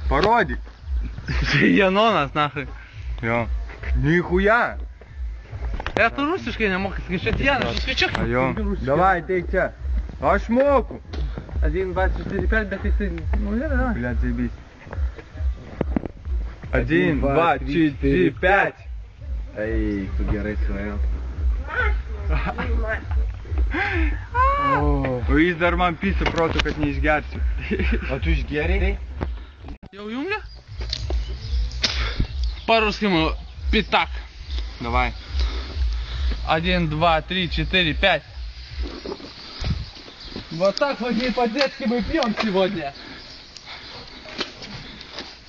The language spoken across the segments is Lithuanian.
Parodyk. Tai Janonas, nahai. Jo. Nichuja. Tu rusiškai nemokai skaičiuoti Janas, skaičiuok. Jo. Davai, teik čia. Aš moku. 1, 2, 3, 4, 5, bet jisai... Nu, gerai. Блядь, заебись. 1, 2, 3, 5. Ei, tu gerai svajau. O jis dar man pisa protų, kad neišgersiu. O tu išgeriai? Jau jungia? По-русски пятак. Давай. 1, 2, 3, 4, 5. Вот так вот не по-детски мы пьем сегодня.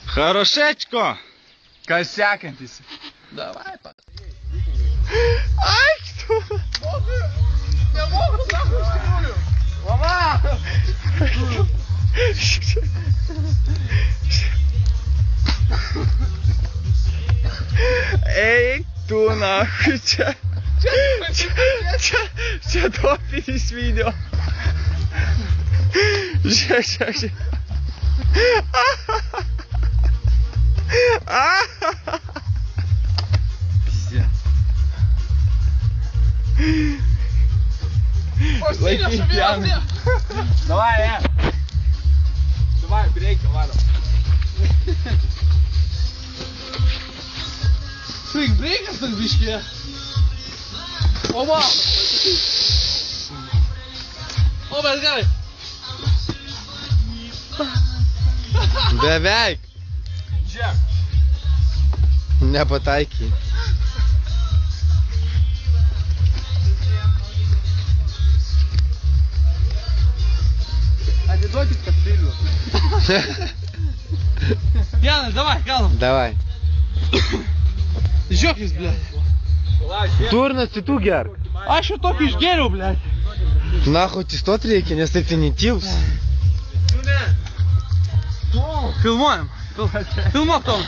Хорошечко. Kas sekantis? Давай, па. Ai, tu. Nemoku, sako, iš tikrųjų. Mama! Eik tu nahui čia. Čia topinis video. Žiūrėk. Laikyk pjaną. Давай, Давай, брейки, ладно. Слик, брейкас так бички. Оба! Оба, сгай! Beveik. Čia. Nepataikiai. Atiduokit kapsilių. Janas, давай, kalom. Davai. Žiūrėkis, blėt. Turnas, tai tu gerk. Aš jau tokį išgėriau, blėt. Nacho, atsistot reikia, nes tai finityvs. Filmuojam. Filmuok, Tom.